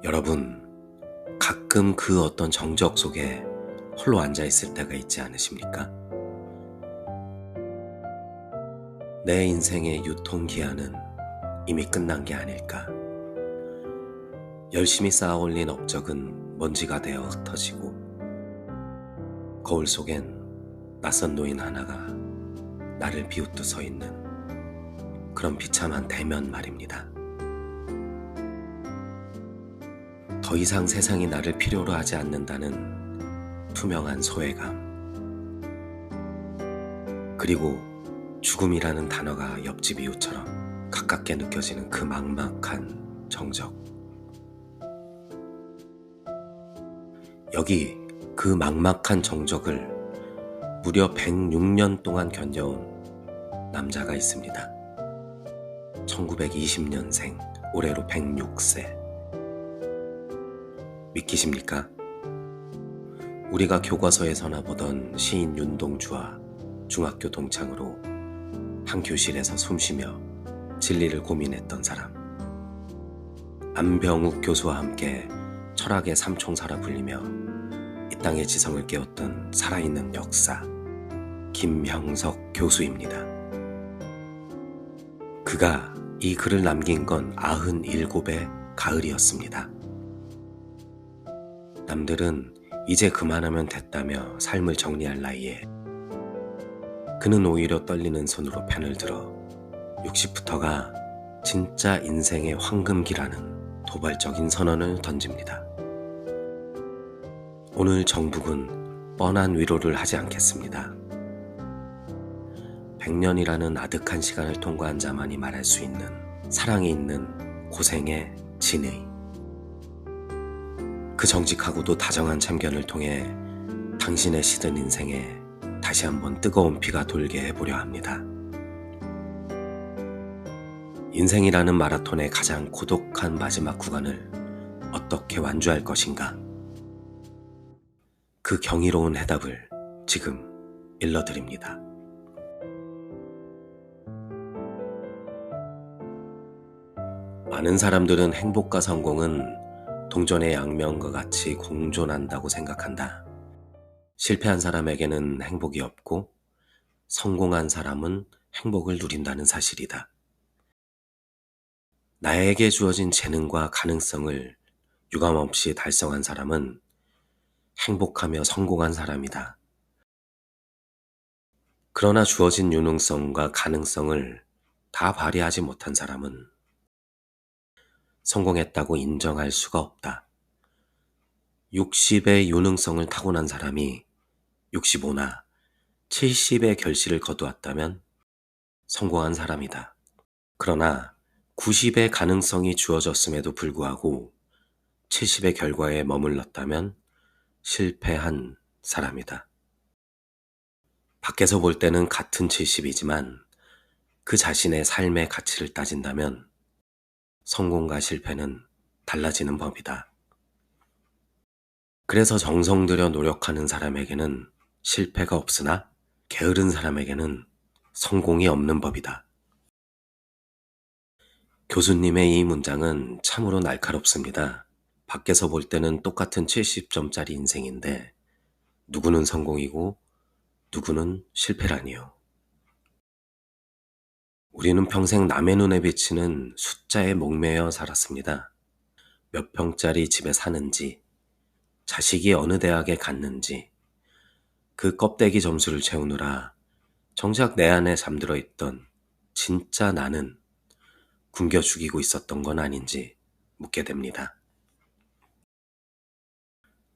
여러분, 가끔 그 어떤 정적 속에 홀로 앉아있을 때가 있지 않으십니까? 내 인생의 유통기한은 이미 끝난 게 아닐까. 열심히 쌓아올린 업적은 먼지가 되어 흩어지고, 거울 속엔 낯선 노인 하나가 나를 비웃듯 서 있는 그런 비참한 대면 말입니다. 더 이상 세상이 나를 필요로 하지 않는다는 투명한 소외감, 그리고 죽음이라는 단어가 옆집 이웃처럼 가깝게 느껴지는 그 막막한 정적. 여기 그 막막한 정적을 무려 106년 동안 견뎌온 남자가 있습니다. 1920년생, 올해로 106세. 믿기십니까? 우리가 교과서에서나 보던 시인 윤동주와 중학교 동창으로 한 교실에서 숨쉬며 진리를 고민했던 사람, 안병욱 교수와 함께 철학의 삼총사라 불리며 이 땅의 지성을 깨웠던 살아있는 역사, 김형석 교수입니다. 그가 이 글을 남긴 건 97의 가을이었습니다. 남들은 이제 그만하면 됐다며 삶을 정리할 나이에 그는 오히려 떨리는 손으로 펜을 들어 60부터가 진짜 인생의 황금기라는 도발적인 선언을 던집니다. 오늘 정북은 뻔한 위로를 하지 않겠습니다. 100년이라는 아득한 시간을 통과한 자만이 말할 수 있는 사랑이 있는 고생의 진의. 그 정직하고도 다정한 참견을 통해 당신의 시든 인생에 다시 한번 뜨거운 피가 돌게 해보려 합니다. 인생이라는 마라톤의 가장 고독한 마지막 구간을 어떻게 완주할 것인가? 그 경이로운 해답을 지금 일러드립니다. 많은 사람들은 행복과 성공은 동전의 양면과 같이 공존한다고 생각한다. 실패한 사람에게는 행복이 없고 성공한 사람은 행복을 누린다는 사실이다. 나에게 주어진 재능과 가능성을 유감없이 달성한 사람은 행복하며 성공한 사람이다. 그러나 주어진 유능성과 가능성을 다 발휘하지 못한 사람은 성공했다고 인정할 수가 없다. 60의 유능성을 타고난 사람이 65나 70의 결실을 거두었다면 성공한 사람이다. 그러나 90의 가능성이 주어졌음에도 불구하고 70의 결과에 머물렀다면 실패한 사람이다. 밖에서 볼 때는 같은 70이지만 그 자신의 삶의 가치를 따진다면 성공과 실패는 달라지는 법이다. 그래서 정성 들여 노력하는 사람에게는 실패가 없으나 게으른 사람에게는 성공이 없는 법이다. 교수님의 이 문장은 참으로 날카롭습니다. 밖에서 볼 때는 똑같은 70점짜리 인생인데 누구는 성공이고 누구는 실패라니요. 우리는 평생 남의 눈에 비치는 숫자에 목매여 살았습니다. 몇 평짜리 집에 사는지, 자식이 어느 대학에 갔는지, 그 껍데기 점수를 채우느라 정작 내 안에 잠들어 있던 진짜 나는 굶겨 죽이고 있었던 건 아닌지 묻게 됩니다.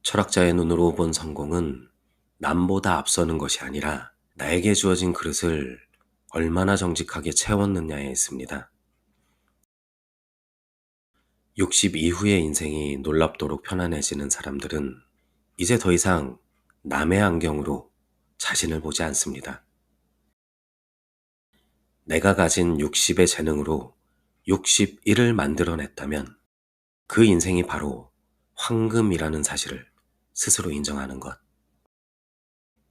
철학자의 눈으로 본 성공은 남보다 앞서는 것이 아니라 나에게 주어진 그릇을 얼마나 정직하게 채웠느냐에 있습니다. 60 이후의 인생이 놀랍도록 편안해지는 사람들은 이제 더 이상 남의 안경으로 자신을 보지 않습니다. 내가 가진 60의 재능으로 61을 만들어냈다면 그 인생이 바로 황금이라는 사실을 스스로 인정하는 것.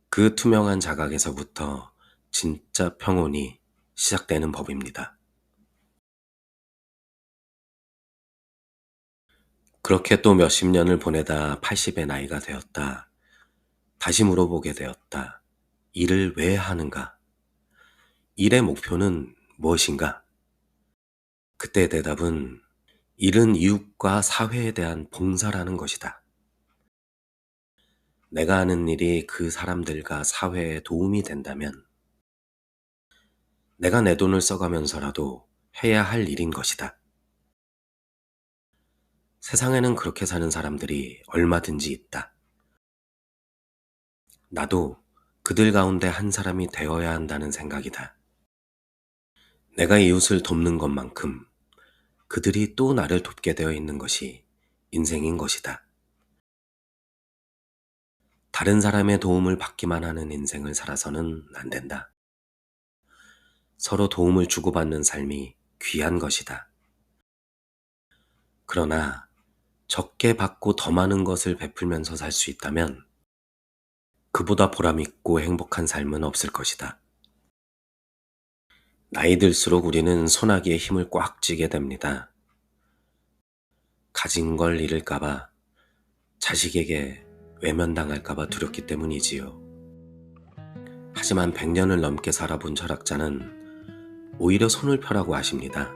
그 투명한 자각에서부터 진짜 평온이 시작되는 법입니다. 그렇게 또 몇십 년을 보내다 80의 나이가 되었다. 다시 물어보게 되었다. 일을 왜 하는가? 일의 목표는 무엇인가? 그때의 대답은 일은 이웃과 사회에 대한 봉사라는 것이다. 내가 하는 일이 그 사람들과 사회에 도움이 된다면 내가 내 돈을 써가면서라도 해야 할 일인 것이다. 세상에는 그렇게 사는 사람들이 얼마든지 있다. 나도 그들 가운데 한 사람이 되어야 한다는 생각이다. 내가 이웃을 돕는 것만큼 그들이 또 나를 돕게 되어 있는 것이 인생인 것이다. 다른 사람의 도움을 받기만 하는 인생을 살아서는 안 된다. 서로 도움을 주고받는 삶이 귀한 것이다. 그러나 적게 받고 더 많은 것을 베풀면서 살 수 있다면 그보다 보람있고 행복한 삶은 없을 것이다. 나이 들수록 우리는 소나기에 힘을 꽉 쥐게 됩니다. 가진 걸 잃을까봐, 자식에게 외면당할까봐 두렵기 때문이지요. 하지만 100년을 넘게 살아본 철학자는 오히려 손을 펴라고 하십니다.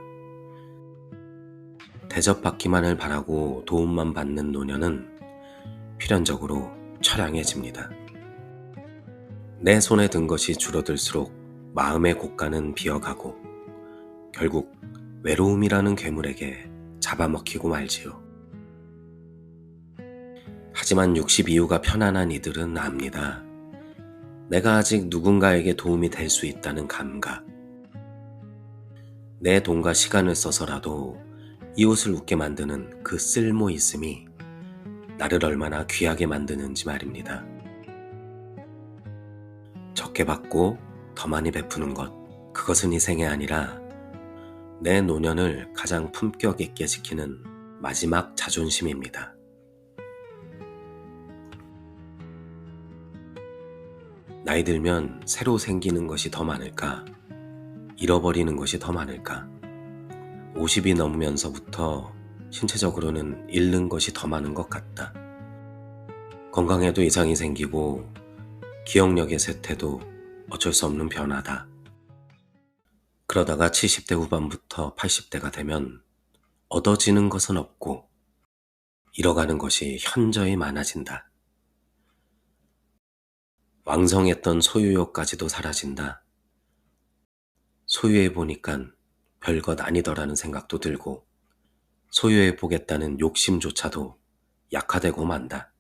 대접받기만을 바라고 도움만 받는 노년은 필연적으로 처량해집니다. 내 손에 든 것이 줄어들수록 마음의 곳간은 비어가고 결국 외로움이라는 괴물에게 잡아먹히고 말지요. 하지만 60 이후가 편안한 이들은 압니다. 내가 아직 누군가에게 도움이 될 수 있다는 감각. 내 돈과 시간을 써서라도 이웃을 웃게 만드는 그 쓸모 있음이 나를 얼마나 귀하게 만드는지 말입니다. 적게 받고 더 많이 베푸는 것, 그것은 희생이 아니라 내 노년을 가장 품격 있게 지키는 마지막 자존심입니다. 나이 들면 새로 생기는 것이 더 많을까? 잃어버리는 것이 더 많을까? 50이 넘으면서부터 신체적으로는 잃는 것이 더 많은 것 같다. 건강에도 이상이 생기고 기억력의 쇠퇴도 어쩔 수 없는 변화다. 그러다가 70대 후반부터 80대가 되면 얻어지는 것은 없고 잃어가는 것이 현저히 많아진다. 왕성했던 소유욕까지도 사라진다. 소유해보니깐 별것 아니더라는 생각도 들고 소유해보겠다는 욕심조차도 약화되고 만다.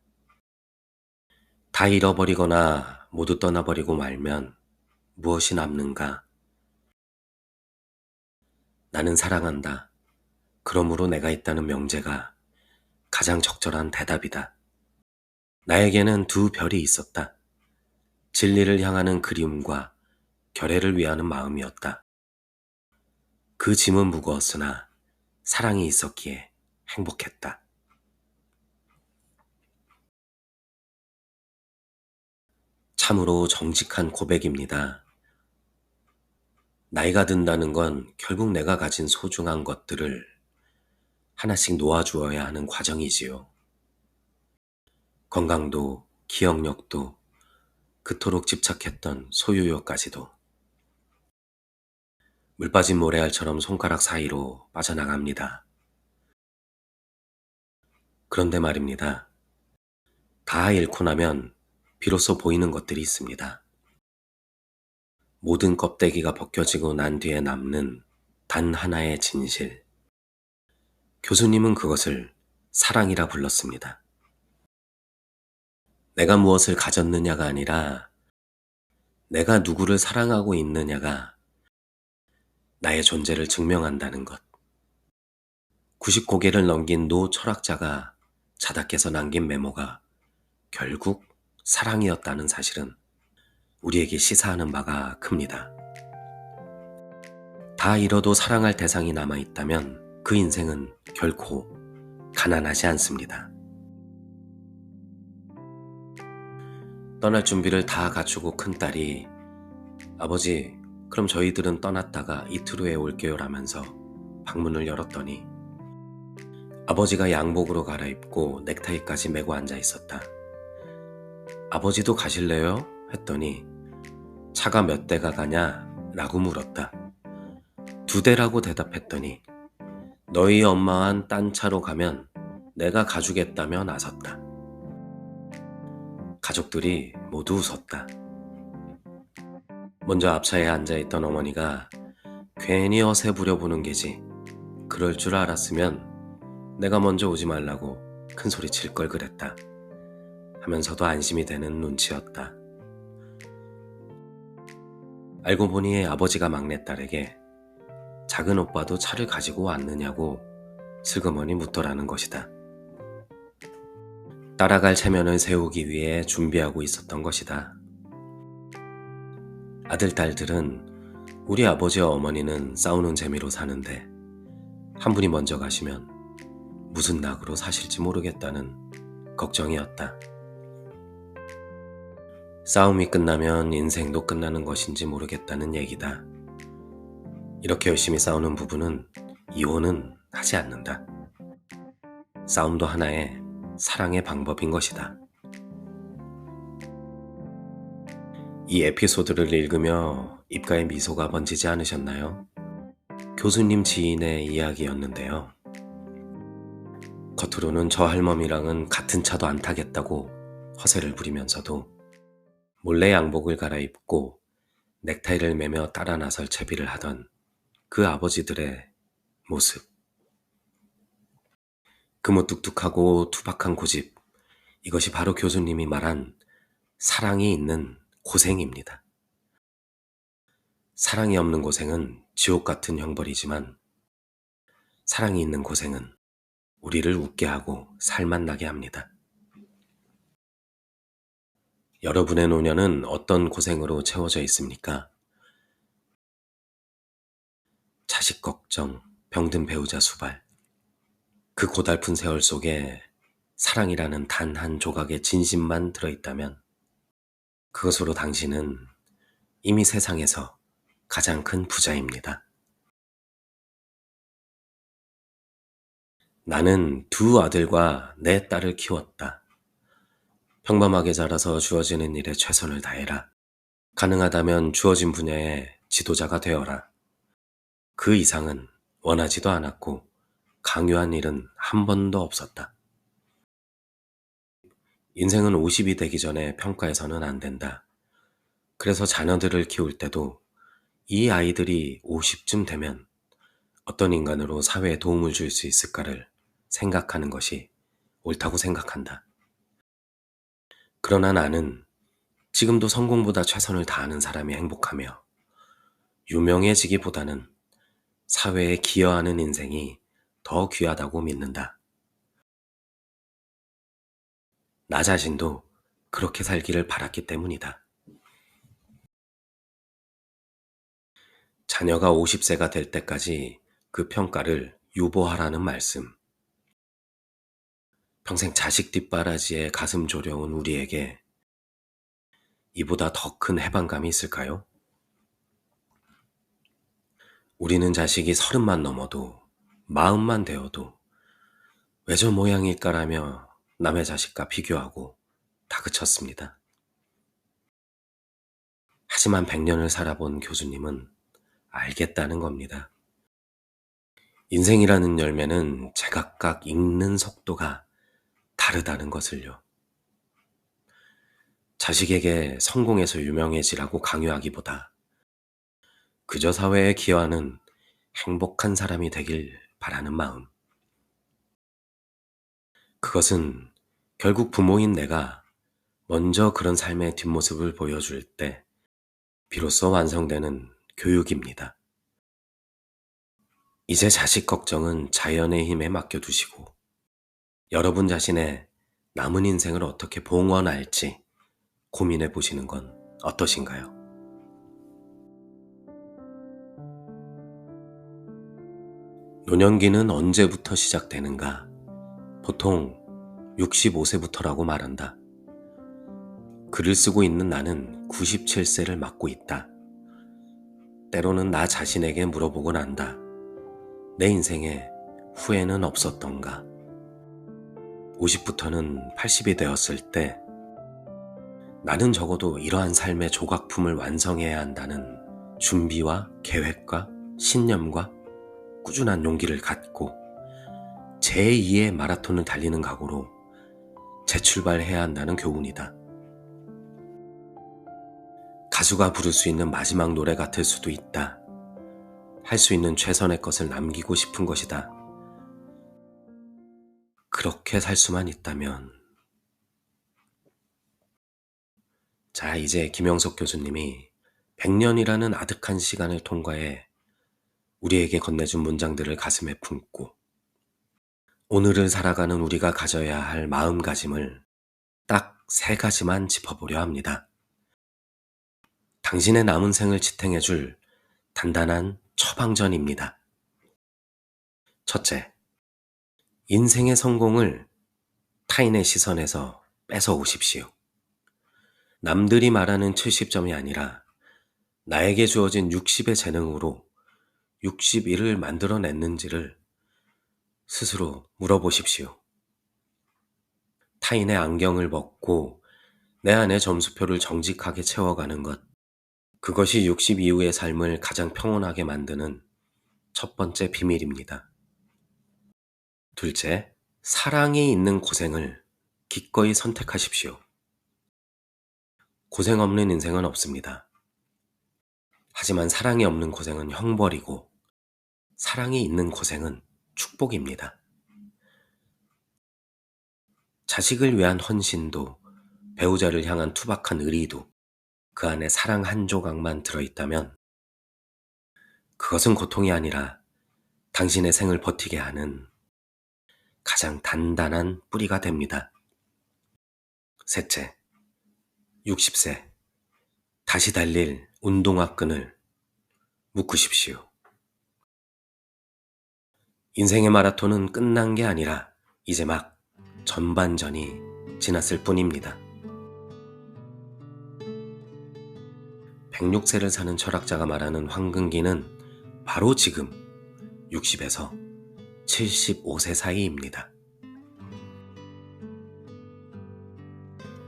다 잃어버리거나 모두 떠나버리고 말면 무엇이 남는가? 나는 사랑한다. 그러므로 내가 있다는 명제가 가장 적절한 대답이다. 나에게는 두 별이 있었다. 진리를 향하는 그리움과 결애를 위하는 마음이었다. 그 짐은 무거웠으나 사랑이 있었기에 행복했다. 참으로 정직한 고백입니다. 나이가 든다는 건 결국 내가 가진 소중한 것들을 하나씩 놓아주어야 하는 과정이지요. 건강도, 기억력도, 그토록 집착했던 소유욕까지도. 물 빠진 모래알처럼 손가락 사이로 빠져나갑니다. 그런데 말입니다. 다 잃고 나면 비로소 보이는 것들이 있습니다. 모든 껍데기가 벗겨지고 난 뒤에 남는 단 하나의 진실. 교수님은 그것을 사랑이라 불렀습니다. 내가 무엇을 가졌느냐가 아니라 내가 누구를 사랑하고 있느냐가 나의 존재를 증명한다는 것. 90고개를 넘긴 노 철학자가 자다께서 남긴 메모가 결국 사랑이었다는 사실은 우리에게 시사하는 바가 큽니다. 다 잃어도 사랑할 대상이 남아있다면 그 인생은 결코 가난하지 않습니다. 떠날 준비를 다 갖추고 큰딸이 아버지, 그럼 저희들은 떠났다가 이틀 후에 올게요 라면서 방문을 열었더니 아버지가 양복으로 갈아입고 넥타이까지 메고 앉아 있었다. 아버지도 가실래요? 했더니 차가 몇 대가 가냐? 라고 물었다. 2대라고 대답했더니 너희 엄마한 딴 차로 가면 내가 가주겠다며 나섰다. 가족들이 모두 웃었다. 먼저 앞차에 앉아있던 어머니가 괜히 어세 부려보는 게지. 그럴 줄 알았으면 내가 먼저 오지 말라고 큰 소리 칠 걸 그랬다. 하면서도 안심이 되는 눈치였다. 알고 보니 아버지가 막내딸에게 작은 오빠도 차를 가지고 왔느냐고 슬그머니 묻더라는 것이다. 따라갈 체면을 세우기 위해 준비하고 있었던 것이다. 아들, 딸들은 우리 아버지와 어머니는 싸우는 재미로 사는데 한 분이 먼저 가시면 무슨 낙으로 사실지 모르겠다는 걱정이었다. 싸움이 끝나면 인생도 끝나는 것인지 모르겠다는 얘기다. 이렇게 열심히 싸우는 부부는 이혼은 하지 않는다. 싸움도 하나의 사랑의 방법인 것이다. 이 에피소드를 읽으며 입가에 미소가 번지지 않으셨나요? 교수님 지인의 이야기였는데요. 겉으로는 저 할멈이랑은 같은 차도 안 타겠다고 허세를 부리면서도 몰래 양복을 갈아입고 넥타이를 매며 따라 나설 채비를 하던 그 아버지들의 모습. 그 무뚝뚝하고 투박한 고집, 이것이 바로 교수님이 말한 사랑이 있는 고생입니다. 사랑이 없는 고생은 지옥 같은 형벌이지만 사랑이 있는 고생은 우리를 웃게 하고 살맛 나게 합니다. 여러분의 노년은 어떤 고생으로 채워져 있습니까? 자식 걱정, 병든 배우자 수발. 그 고달픈 세월 속에 사랑이라는 단 한 조각의 진심만 들어있다면 그것으로 당신은 이미 세상에서 가장 큰 부자입니다. 나는 2 아들과 4 딸을 키웠다. 평범하게 자라서 주어지는 일에 최선을 다해라. 가능하다면 주어진 분야의 지도자가 되어라. 그 이상은 원하지도 않았고 강요한 일은 한 번도 없었다. 인생은 50이 되기 전에 평가해서는 안 된다. 그래서 자녀들을 키울 때도 이 아이들이 50쯤 되면 어떤 인간으로 사회에 도움을 줄 수 있을까를 생각하는 것이 옳다고 생각한다. 그러나 나는 지금도 성공보다 최선을 다하는 사람이 행복하며 유명해지기보다는 사회에 기여하는 인생이 더 귀하다고 믿는다. 나 자신도 그렇게 살기를 바랐기 때문이다. 자녀가 50세가 될 때까지 그 평가를 유보하라는 말씀. 평생 자식 뒷바라지에 가슴 졸여온 우리에게 이보다 더 큰 해방감이 있을까요? 우리는 자식이 30만 넘어도 40만 되어도 왜 저 모양일까라며 남의 자식과 비교하고 다그쳤습니다. 하지만 100년을 살아본 교수님은 알겠다는 겁니다. 인생이라는 열매는 제각각 익는 속도가 다르다는 것을요. 자식에게 성공해서 유명해지라고 강요하기보다 그저 사회에 기여하는 행복한 사람이 되길 바라는 마음. 그것은 결국 부모인 내가 먼저 그런 삶의 뒷모습을 보여줄 때 비로소 완성되는 교육입니다. 이제 자식 걱정은 자연의 힘에 맡겨두시고 여러분 자신의 남은 인생을 어떻게 봉헌할지 고민해 보시는 건 어떠신가요? 노년기는 언제부터 시작되는가? 보통 65세부터라고 말한다. 글을 쓰고 있는 나는 97세를 맞고 있다. 때로는 나 자신에게 물어보곤 한다. 내 인생에 후회는 없었던가? 50부터는 80이 되었을 때 나는 적어도 이러한 삶의 조각품을 완성해야 한다는 준비와 계획과 신념과 꾸준한 용기를 갖고 제2의 마라톤을 달리는 각오로 재출발해야 한다는 교훈이다. 가수가 부를 수 있는 마지막 노래 같을 수도 있다. 할 수 있는 최선의 것을 남기고 싶은 것이다. 그렇게 살 수만 있다면. 자, 이제 김영석 교수님이 100년이라는 아득한 시간을 통과해 우리에게 건네준 문장들을 가슴에 품고 오늘을 살아가는 우리가 가져야 할 마음가짐을 딱 3가지만 짚어보려 합니다. 당신의 남은 생을 지탱해줄 단단한 처방전입니다. 첫째, 인생의 성공을 타인의 시선에서 뺏어오십시오. 남들이 말하는 70점이 아니라 나에게 주어진 60의 재능으로 61을 만들어냈는지를 스스로 물어보십시오. 타인의 안경을 벗고 내 안의 점수표를 정직하게 채워가는 것, 그것이 60 이후의 삶을 가장 평온하게 만드는 첫 번째 비밀입니다. 둘째, 사랑이 있는 고생을 기꺼이 선택하십시오. 고생 없는 인생은 없습니다. 하지만 사랑이 없는 고생은 형벌이고 사랑이 있는 고생은 축복입니다. 자식을 위한 헌신도 배우자를 향한 투박한 의리도 그 안에 사랑 한 조각만 들어있다면 그것은 고통이 아니라 당신의 생을 버티게 하는 가장 단단한 뿌리가 됩니다. 셋째, 60세 다시 달릴 운동화 끈을 묶으십시오. 인생의 마라톤은 끝난 게 아니라 이제 막 전반전이 지났을 뿐입니다. 106세를 사는 철학자가 말하는 황금기는 바로 지금 60에서 75세 사이입니다.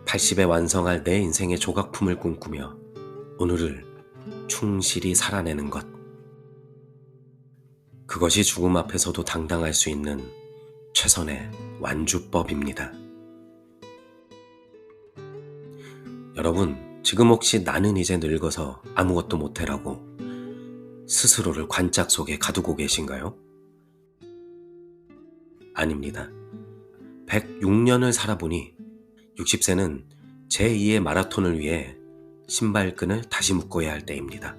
80에 완성할 내 인생의 조각품을 꿈꾸며 오늘을 충실히 살아내는 것. 그것이 죽음 앞에서도 당당할 수 있는 최선의 완주법입니다. 여러분, 지금 혹시 나는 이제 늙어서 아무것도 못해라고 스스로를 관짝 속에 가두고 계신가요? 아닙니다. 106년을 살아보니 60세는 제2의 마라톤을 위해 신발끈을 다시 묶어야 할 때입니다.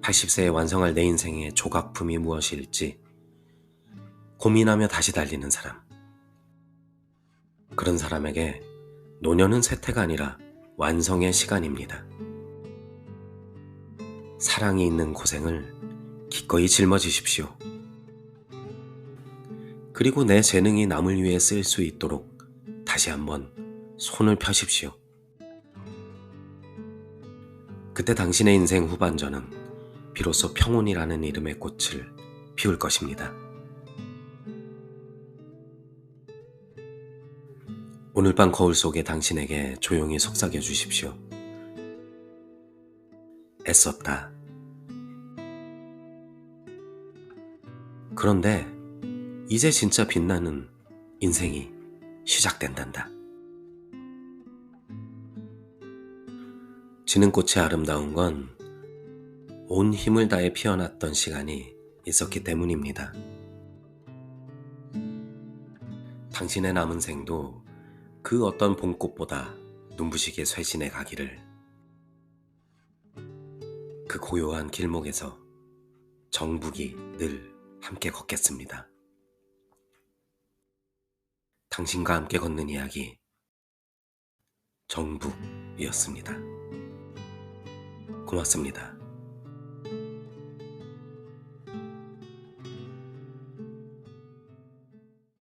80세에 완성할 내 인생의 조각품이 무엇일지 고민하며 다시 달리는 사람. 그런 사람에게 노년은 쇠퇴가 아니라 완성의 시간입니다. 사랑이 있는 고생을 기꺼이 짊어지십시오. 그리고 내 재능이 남을 위해 쓸 수 있도록 다시 한번 손을 펴십시오. 그때 당신의 인생 후반전은 비로소 평온이라는 이름의 꽃을 피울 것입니다. 오늘 밤 거울 속에 당신에게 조용히 속삭여 주십시오. 애썼다. 그런데 이제 진짜 빛나는 인생이 시작된단다. 지는 꽃이 아름다운 건 온 힘을 다해 피어났던 시간이 있었기 때문입니다. 당신의 남은 생도 그 어떤 봄꽃보다 눈부시게 쇄신해 가기를. 그 고요한 길목에서 정북이 늘 함께 걷겠습니다. 당신과 함께 걷는 이야기, 정북이었습니다. 고맙습니다.